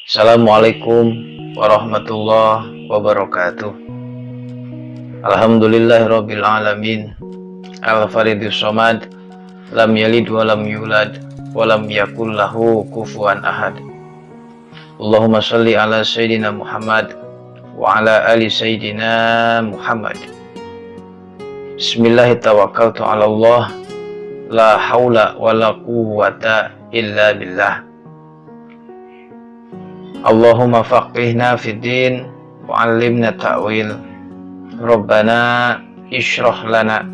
Assalamualaikum warahmatullahi wabarakatuh. Alhamdulillahirabbil alamin. Al-Faridus Shomad, lam yalid wa lam yulad wa lam yakul lahu kufuwan ahad. Allahumma shalli ala sayyidina Muhammad wa ala ali sayyidina Muhammad. Bismillahirrahmanirrahim. Ala Allah, la haula wa la quwwata illa billah. Allahumma faqihna fid din wa 'allimna ta'wil. Rabbana ishrah lana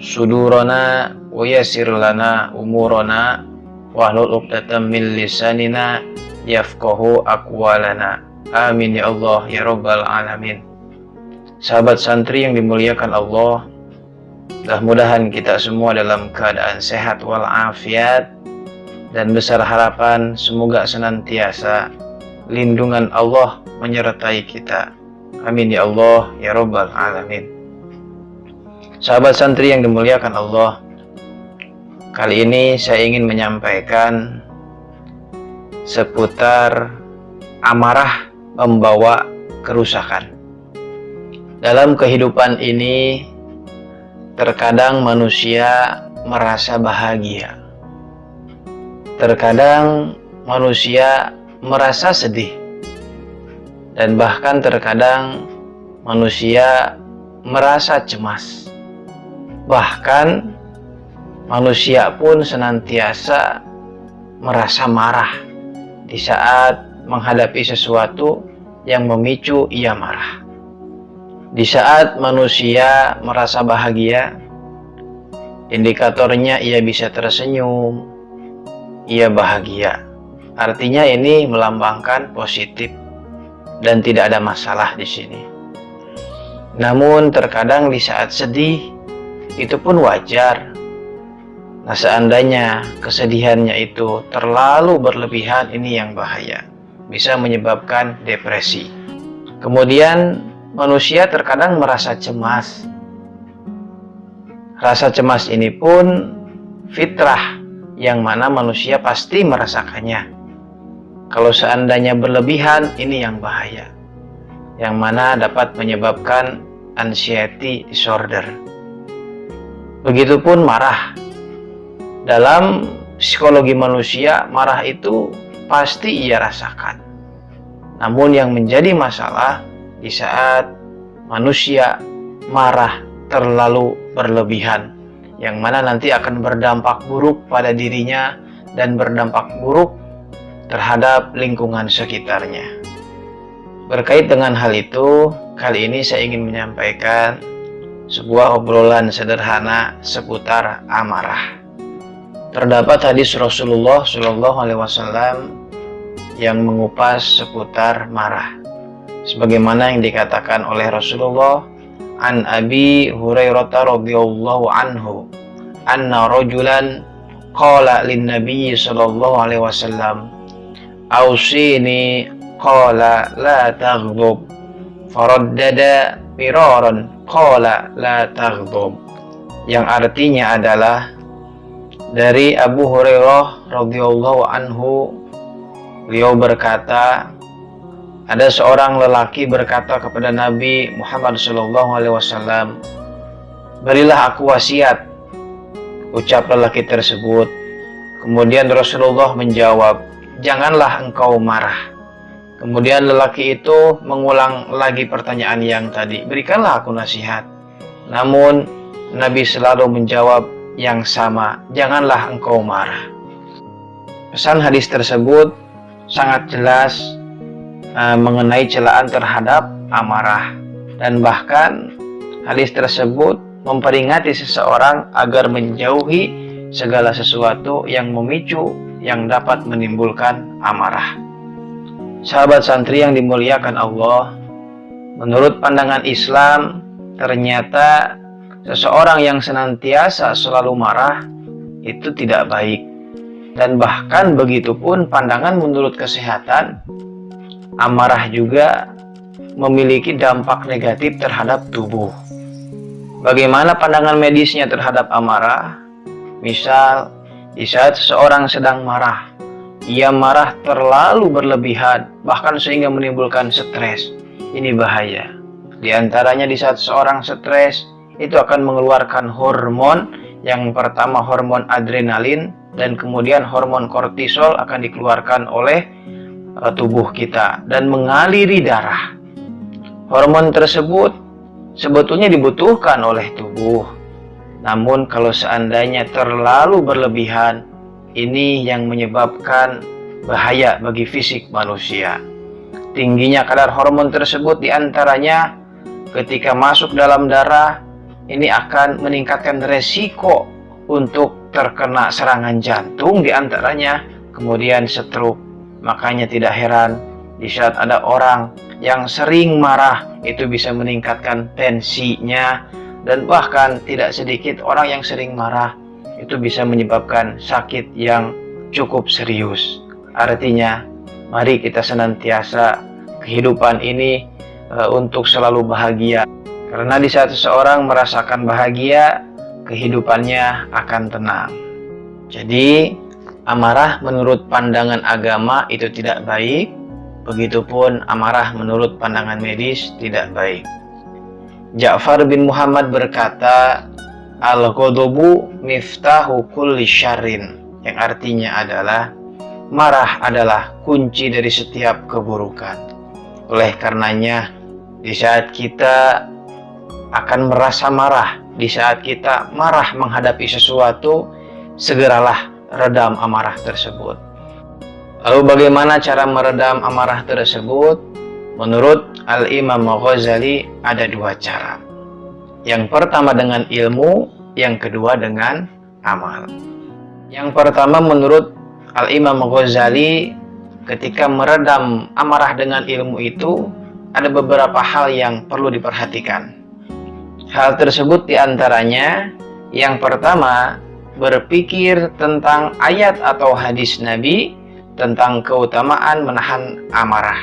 sudurana wa yassir lana umurana wahlul 'uqdatam min lisanina yafqahu aqwalana. Amin ya Allah ya rabbal alamin. Sahabat santri yang dimuliakan Allah, mudah-mudahan kita semua dalam keadaan sehat walafiat dan besar harapan semoga senantiasa lindungan Allah menyertai kita. Amin ya Allah ya rabbal alamin. Sahabat santri yang dimuliakan Allah, kali ini saya ingin menyampaikan seputar amarah membawa kerusakan. Dalam kehidupan ini terkadang manusia merasa bahagia, terkadang manusia merasa sedih, dan bahkan terkadang manusia merasa cemas. Bahkan manusia pun senantiasa merasa marah di saat menghadapi sesuatu yang memicu ia marah. Di saat manusia merasa bahagia, indikatornya ia bisa tersenyum, ia bahagia. Artinya ini melambangkan positif dan tidak ada masalah di sini. Namun terkadang di saat sedih itu pun wajar. Nah, seandainya kesedihannya itu terlalu berlebihan, ini yang bahaya. Bisa menyebabkan depresi. Kemudian manusia terkadang merasa cemas. Rasa cemas ini pun fitrah yang mana manusia pasti merasakannya. Kalau seandainya berlebihan, ini yang bahaya, yang mana dapat menyebabkan anxiety disorder. Begitupun marah. Dalam psikologi manusia, marah itu pasti ia rasakan. Namun yang menjadi masalah di saat manusia marah terlalu berlebihan, yang mana nanti akan berdampak buruk pada dirinya dan berdampak buruk terhadap lingkungan sekitarnya. Berkait dengan hal itu, kali ini saya ingin menyampaikan sebuah obrolan sederhana seputar amarah. Terdapat hadis Rasulullah SAW yang mengupas seputar marah. Sebagaimana yang dikatakan oleh Rasulullah, an Abi Hurairah radhiyallahu anhu, anna rajulan qala lin Nabi sallallahu alaihi wasallam, Ausini qala la taghdab, faraddada miraran qala la taghdab. Yang artinya adalah dari Abu Hurairah radhiyallahu anhu, beliau berkata, ada seorang lelaki berkata kepada Nabi Muhammad SAW, berilah aku wasiat. Ucap lelaki tersebut. Kemudian Rasulullah menjawab, janganlah engkau marah. Kemudian lelaki itu mengulang lagi pertanyaan yang tadi, berikanlah aku nasihat. Namun Nabi selalu menjawab yang sama, janganlah engkau marah. Pesan hadis tersebut sangat jelas mengenai celaan terhadap amarah, dan bahkan hadis tersebut memperingati seseorang agar menjauhi segala sesuatu yang memicu, yang dapat menimbulkan amarah. Sahabat santri yang dimuliakan Allah, menurut pandangan Islam, ternyata seseorang yang senantiasa selalu marah itu tidak baik. Dan bahkan begitupun pandangan menurut kesehatan, amarah juga memiliki dampak negatif terhadap tubuh. Bagaimana pandangan medisnya terhadap amarah? Misal, di saat seseorang sedang marah, ia marah terlalu berlebihan, bahkan sehingga menimbulkan stres. Ini bahaya. Di antaranya di saat seorang stres, itu akan mengeluarkan hormon. Yang pertama hormon adrenalin, dan kemudian hormon kortisol akan dikeluarkan oleh tubuh kita dan mengaliri darah. Hormon tersebut sebetulnya dibutuhkan oleh tubuh. Namun kalau seandainya terlalu berlebihan, ini yang menyebabkan bahaya bagi fisik manusia. Tingginya kadar hormon tersebut diantaranya ketika masuk dalam darah, ini akan meningkatkan resiko untuk terkena serangan jantung diantaranya, kemudian stroke. Makanya tidak heran di saat ada orang yang sering marah, itu bisa meningkatkan tensinya, dan bahkan tidak sedikit orang yang sering marah itu bisa menyebabkan sakit yang cukup serius. Artinya, mari kita senantiasa kehidupan ini untuk selalu bahagia. Karena di saat seseorang merasakan bahagia, kehidupannya akan tenang. Jadi, amarah menurut pandangan agama itu tidak baik. Begitupun amarah menurut pandangan medis tidak baik. Ja'far bin Muhammad berkata, Al-ghadabu miftahu kulli syarrin, yang artinya adalah marah adalah kunci dari setiap keburukan. Oleh karenanya, di saat kita akan merasa marah, di saat kita marah menghadapi sesuatu, segeralah redam amarah tersebut. Lalu bagaimana cara meredam amarah tersebut? Menurut Al-Imam Ghazali ada dua cara. Yang pertama dengan ilmu, yang kedua dengan amal. Yang pertama menurut Al-Imam Ghazali, ketika meredam amarah dengan ilmu itu, ada beberapa hal yang perlu diperhatikan. Hal tersebut diantaranya, yang pertama, berpikir tentang ayat atau hadis Nabi tentang keutamaan menahan amarah,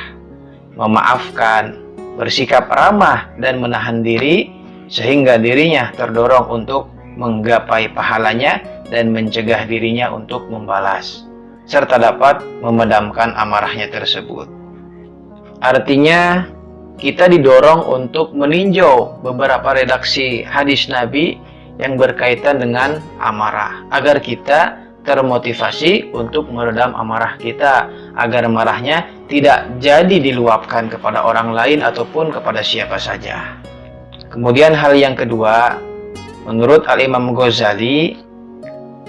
memaafkan, bersikap ramah, dan menahan diri, sehingga dirinya terdorong untuk menggapai pahalanya dan mencegah dirinya untuk membalas, serta dapat memadamkan amarahnya tersebut. Artinya, kita didorong untuk meninjau beberapa redaksi hadis Nabi yang berkaitan dengan amarah, agar kita termotivasi untuk meredam amarah kita, agar marahnya tidak jadi diluapkan kepada orang lain ataupun kepada siapa saja. Kemudian hal yang kedua, menurut Al-Imam Ghazali,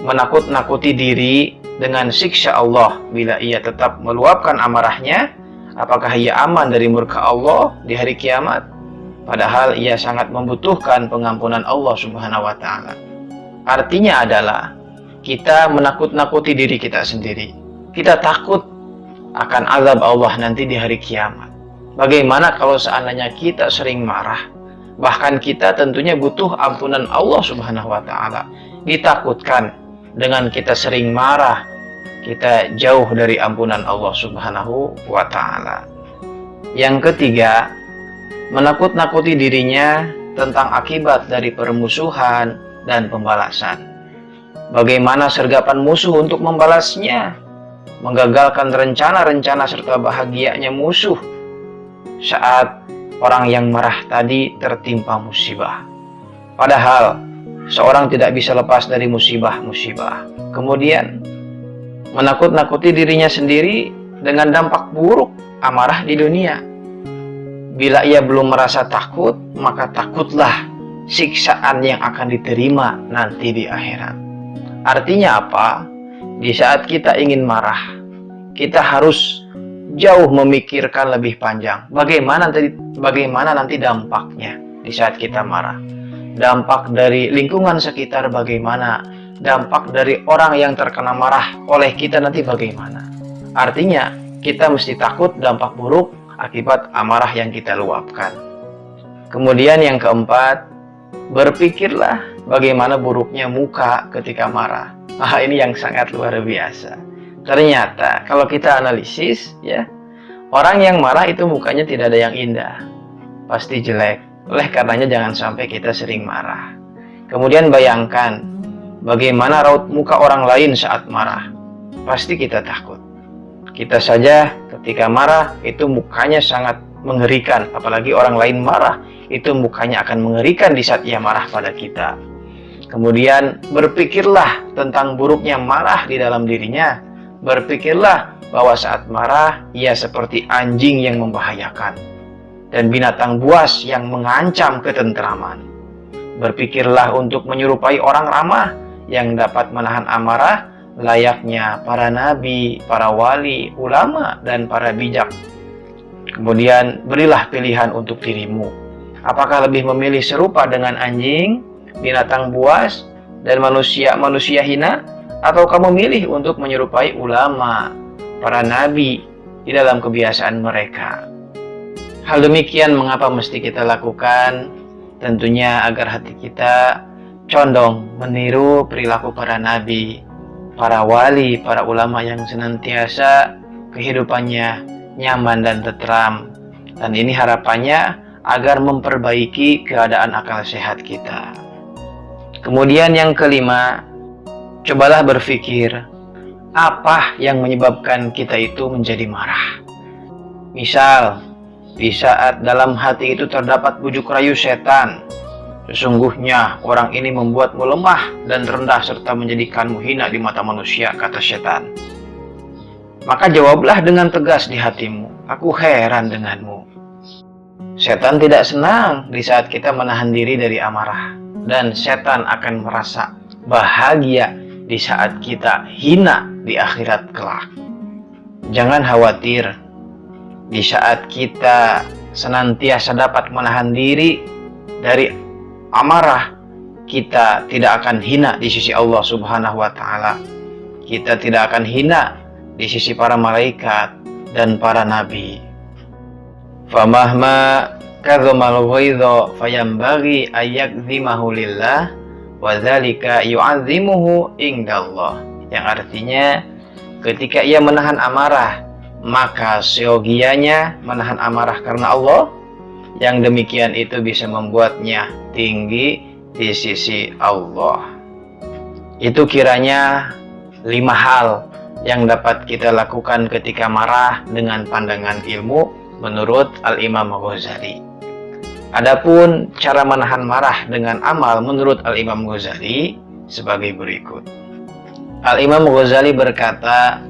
menakut-nakuti diri dengan siksa Allah bila ia tetap meluapkan amarahnya. Apakah ia aman dari murka Allah di hari kiamat? Padahal ia sangat membutuhkan pengampunan Allah Subhanahu wa Ta'ala. Artinya adalah kita menakut-nakuti diri kita sendiri. Kita takut akan azab Allah nanti di hari kiamat. Bagaimana kalau seandainya kita sering marah? Bahkan kita tentunya butuh ampunan Allah Subhanahu wa Ta'ala. Ditakutkan dengan kita sering marah, kita jauh dari ampunan Allah Subhanahu wa Ta'ala. Yang ketiga, menakut-nakuti dirinya tentang akibat dari permusuhan dan pembalasan. Bagaimana sergapan musuh untuk membalasnya, menggagalkan rencana-rencana serta bahagianya musuh saat orang yang marah tadi tertimpa musibah. Padahal seorang tidak bisa lepas dari musibah-musibah. Kemudian menakut-nakuti dirinya sendiri dengan dampak buruk amarah di dunia. Bila ia belum merasa takut, maka takutlah siksaan yang akan diterima nanti di akhirat. Artinya apa? Di saat kita ingin marah, kita harus jauh memikirkan lebih panjang. Bagaimana nanti dampaknya di saat kita marah? Dampak dari lingkungan sekitar bagaimana? Dampak dari orang yang terkena marah oleh kita nanti bagaimana? Artinya, kita mesti takut dampak buruk akibat amarah yang kita luapkan. Kemudian yang keempat, berpikirlah bagaimana buruknya muka ketika marah. Ini yang sangat luar biasa. Ternyata kalau kita analisis, ya, orang yang marah itu mukanya tidak ada yang indah, pasti jelek. Oleh karenanya jangan sampai kita sering marah. Kemudian bayangkan bagaimana raut muka orang lain saat marah, pasti kita takut. Kita saja ketika marah itu mukanya sangat mengerikan, apalagi orang lain marah, itu mukanya akan mengerikan di saat ia marah pada kita. Kemudian berpikirlah tentang buruknya marah di dalam dirinya. Berpikirlah bahwa saat marah ia seperti anjing yang membahayakan dan binatang buas yang mengancam ketentraman. Berpikirlah untuk menyerupai orang ramah yang dapat menahan amarah layaknya para nabi, para wali, ulama, dan para bijak. Kemudian berilah pilihan untuk dirimu. Apakah lebih memilih serupa dengan anjing, binatang buas, dan manusia hina? Atau kamu milih untuk menyerupai ulama, para nabi di dalam kebiasaan mereka? Hal demikian mengapa mesti kita lakukan? Tentunya agar hati kita condong meniru perilaku para nabi, para wali, para ulama yang senantiasa kehidupannya nyaman dan tentram. Dan ini harapannya agar memperbaiki keadaan akal sehat kita. Kemudian yang kelima, cobalah berpikir, apa yang menyebabkan kita itu menjadi marah? Misal, di saat dalam hati itu terdapat bujuk rayu setan, sesungguhnya orang ini membuatmu lemah dan rendah serta menjadikanmu hina di mata manusia, kata setan. Maka jawablah dengan tegas di hatimu, aku heran denganmu. Setan tidak senang di saat kita menahan diri dari amarah, dan setan akan merasa bahagia di saat kita hina di akhirat kelak. Jangan khawatir, di saat kita senantiasa dapat menahan diri dari amarah, kita tidak akan hina di sisi Allah Subhanahu wa Ta'ala. Kita tidak akan hina di sisi para malaikat dan para nabi. Famahma kadzamal ghaidha fayambaghi ayyakdzimahu lillah wa dzalika yu'azzimuhu indallah. Yang artinya ketika ia menahan amarah, maka seyogianya menahan amarah karena Allah. Yang demikian itu bisa membuatnya tinggi di sisi Allah. Itu kiranya 5 hal yang dapat kita lakukan ketika marah dengan pandangan ilmu menurut Al-Imam Ghazali. Adapun cara menahan marah dengan amal menurut Al-Imam Ghazali sebagai berikut. Al-Imam Ghazali berkata,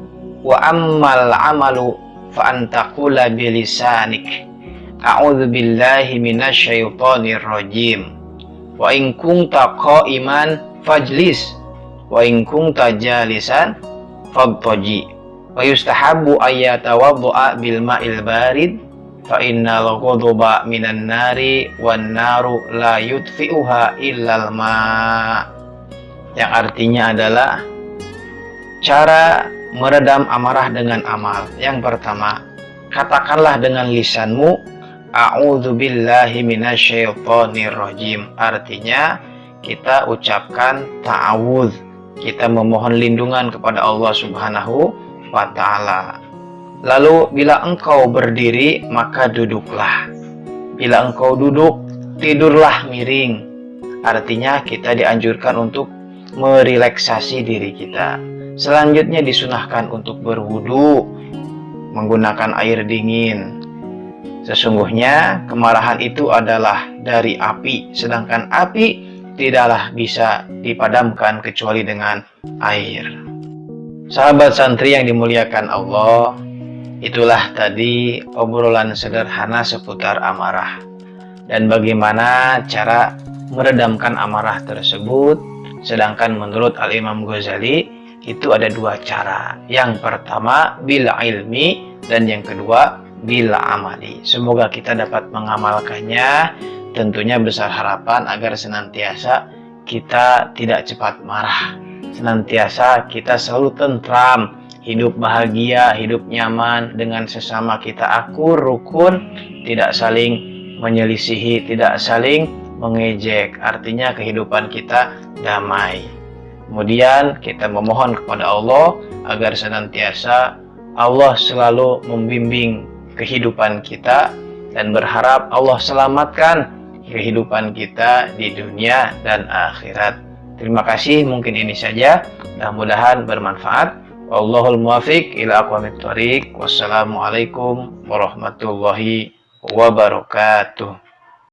wa ammal amalu fa antaqula bilisanik a'udzu billahi minasyaitonir rajim wa in kunta qa'iman fajlis wa in kunta jalisan fadtaji wa yustahabbu ayyatawaddu'a bil ma'il barid fa innal ghadaba minan nari wan naru la yudfi'uha illal ma'. Yang artinya adalah cara meredam amarah dengan amal. Yang pertama, katakanlah dengan lisanmu, a'udzu billahi minasyaitonir rajim. Artinya kita ucapkan ta'awudz, kita memohon lindungan kepada Allah Subhanahu wa Ta'ala. Lalu bila engkau berdiri, maka duduklah. Bila engkau duduk, tidurlah miring. Artinya kita dianjurkan untuk merelaksasi diri kita. Selanjutnya disunahkan untuk berwudu menggunakan air dingin. Sesungguhnya kemarahan itu adalah dari api, sedangkan api tidaklah bisa dipadamkan kecuali dengan air. Sahabat santri yang dimuliakan Allah, itulah tadi obrolan sederhana seputar amarah dan bagaimana cara meredamkan amarah tersebut. Sedangkan menurut Al-Imam Ghazali itu ada 2 cara. Yang pertama bil ilmi dan yang kedua bil amali. Semoga kita dapat mengamalkannya. Tentunya besar harapan agar senantiasa kita tidak cepat marah. Senantiasa kita selalu tentram, hidup bahagia, hidup nyaman dengan sesama kita akur, rukun, tidak saling menyelisihi, tidak saling mengejek. Artinya kehidupan kita damai. Kemudian kita memohon kepada Allah agar senantiasa Allah selalu membimbing kehidupan kita dan berharap Allah selamatkan kehidupan kita di dunia dan akhirat. Terima kasih, mungkin ini saja. Mudah-mudahan bermanfaat. Wallahul muwafiq ila aqwamit thoriq. Wassalamualaikum warahmatullahi wabarakatuh.